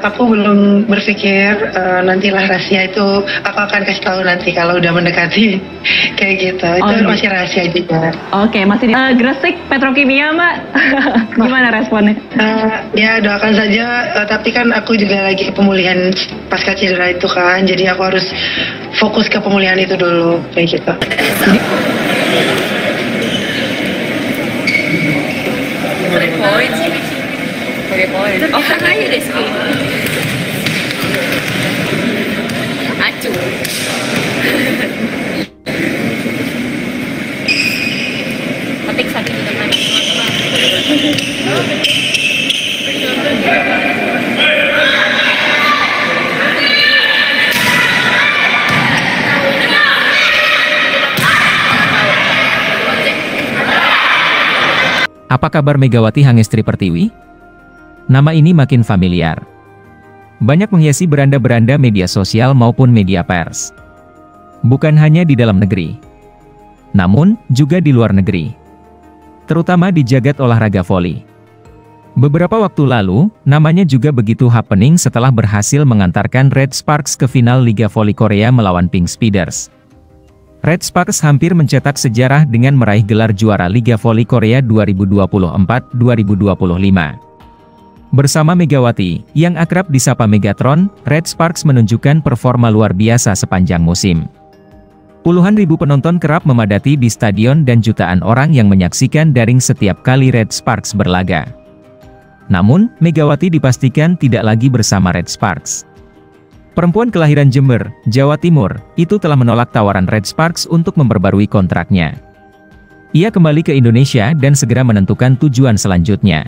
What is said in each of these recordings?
Aku belum berpikir, nantilah rahasia itu aku akan kasih tahu nanti kalau udah mendekati kayak gitu. Itu Oke. masih rahasia juga. Oke, masih di Gresik Petrokimia, Mbak. Gimana responnya? Ya doakan saja, tapi kan aku juga lagi pemulihan pasca cedera itu kan, jadi aku harus fokus ke pemulihan itu dulu kayak gitu. お花湯ですか？Acu. Petik sakit di depan. Apa kabar Megawati Hangestri Pertiwi? Nama ini makin familiar. Banyak menghiasi beranda-beranda media sosial maupun media pers. Bukan hanya di dalam negeri, namun juga di luar negeri. Terutama di jagat olahraga voli. Beberapa waktu lalu, namanya juga begitu happening setelah berhasil mengantarkan Red Sparks ke final Liga Voli Korea melawan Pink Speeders. Red Sparks hampir mencetak sejarah dengan meraih gelar juara Liga Voli Korea 2024-2025. Bersama Megawati, yang akrab disapa Megatron, Red Sparks menunjukkan performa luar biasa sepanjang musim. Puluhan ribu penonton kerap memadati di stadion dan jutaan orang yang menyaksikan daring setiap kali Red Sparks berlaga. Namun, Megawati dipastikan tidak lagi bersama Red Sparks. Perempuan kelahiran Jember, Jawa Timur, itu telah menolak tawaran Red Sparks untuk memperbarui kontraknya. Ia kembali ke Indonesia dan segera menentukan tujuan selanjutnya.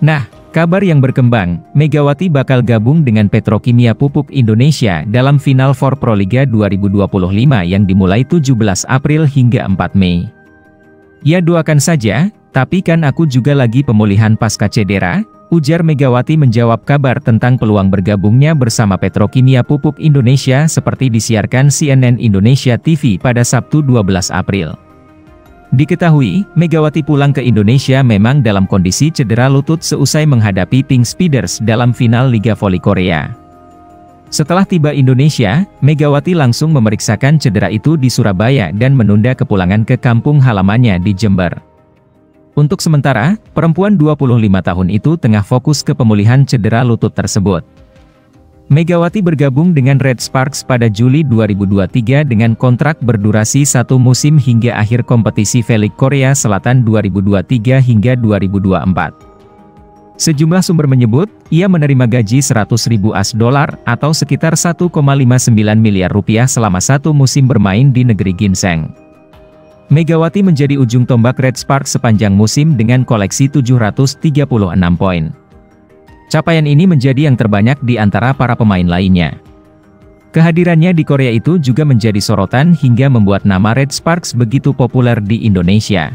Nah, kabar yang berkembang, Megawati bakal gabung dengan Petrokimia Pupuk Indonesia dalam final For Proliga 2025 yang dimulai 17 April hingga 4 Mei. Ya doakan saja, tapi kan aku juga lagi pemulihan pasca cedera, ujar Megawati menjawab kabar tentang peluang bergabungnya bersama Petrokimia Pupuk Indonesia seperti disiarkan CNN Indonesia TV pada Sabtu 12 April. Diketahui, Megawati pulang ke Indonesia memang dalam kondisi cedera lutut seusai menghadapi Pink Speeders dalam final Liga Voli Korea. Setelah tiba Indonesia, Megawati langsung memeriksakan cedera itu di Surabaya dan menunda kepulangan ke kampung halamannya di Jember. Untuk sementara, perempuan 25 tahun itu tengah fokus ke pemulihan cedera lutut tersebut. Megawati bergabung dengan Red Sparks pada Juli 2023 dengan kontrak berdurasi 1 musim hingga akhir kompetisi V-League Korea Selatan 2023 hingga 2024. Sejumlah sumber menyebut, ia menerima gaji 100.000 US$ atau sekitar 1,59 miliar rupiah selama 1 musim bermain di negeri ginseng. Megawati menjadi ujung tombak Red Sparks sepanjang musim dengan koleksi 736 poin. Capaian ini menjadi yang terbanyak di antara para pemain lainnya. Kehadirannya di Korea itu juga menjadi sorotan hingga membuat nama Red Sparks begitu populer di Indonesia.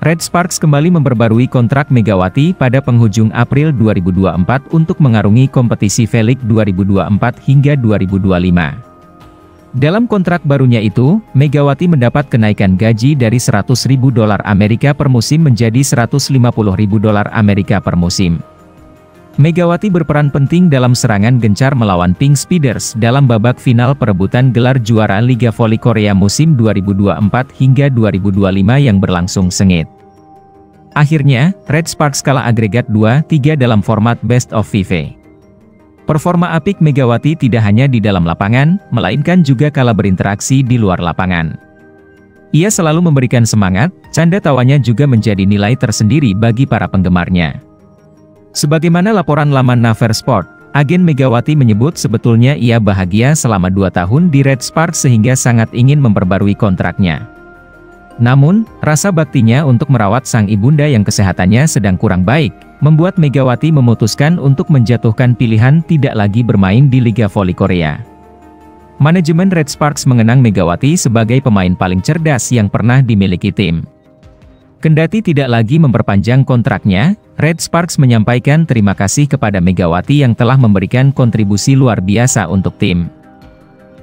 Red Sparks kembali memperbarui kontrak Megawati pada penghujung April 2024 untuk mengarungi kompetisi V-League 2024 hingga 2025. Dalam kontrak barunya itu, Megawati mendapat kenaikan gaji dari $100.000 per musim menjadi $150.000 per musim. Megawati berperan penting dalam serangan gencar melawan Pink Speeders dalam babak final perebutan gelar juara Liga Voli Korea musim 2024 hingga 2025 yang berlangsung sengit. Akhirnya, Red Sparks kalah agregat 2-3 dalam format Best of 5. Performa apik Megawati tidak hanya di dalam lapangan, melainkan juga kala berinteraksi di luar lapangan. Ia selalu memberikan semangat, canda tawanya juga menjadi nilai tersendiri bagi para penggemarnya. Sebagaimana laporan laman Naver Sport, agen Megawati menyebut sebetulnya ia bahagia selama 2 tahun di Red Sparks sehingga sangat ingin memperbarui kontraknya. Namun, rasa baktinya untuk merawat sang ibunda yang kesehatannya sedang kurang baik, membuat Megawati memutuskan untuk menjatuhkan pilihan tidak lagi bermain di Liga Voli Korea. Manajemen Red Sparks mengenang Megawati sebagai pemain paling cerdas yang pernah dimiliki tim. Kendati tidak lagi memperpanjang kontraknya, Red Sparks menyampaikan terima kasih kepada Megawati yang telah memberikan kontribusi luar biasa untuk tim.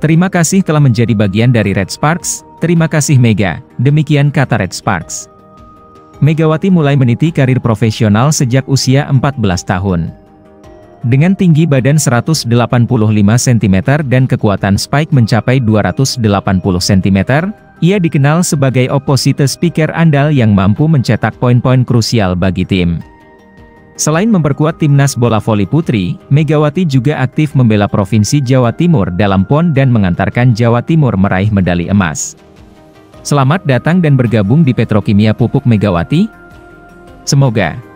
Terima kasih telah menjadi bagian dari Red Sparks, terima kasih Mega, demikian kata Red Sparks. Megawati mulai meniti karir profesional sejak usia 14 tahun. Dengan tinggi badan 185 cm dan kekuatan spike mencapai 280 cm, ia dikenal sebagai opposite speaker andal yang mampu mencetak poin-poin krusial bagi tim. Selain memperkuat timnas bola voli putri, Megawati juga aktif membela Provinsi Jawa Timur dalam PON dan mengantarkan Jawa Timur meraih medali emas. Selamat datang dan bergabung di Petrokimia Pupuk Megawati. Semoga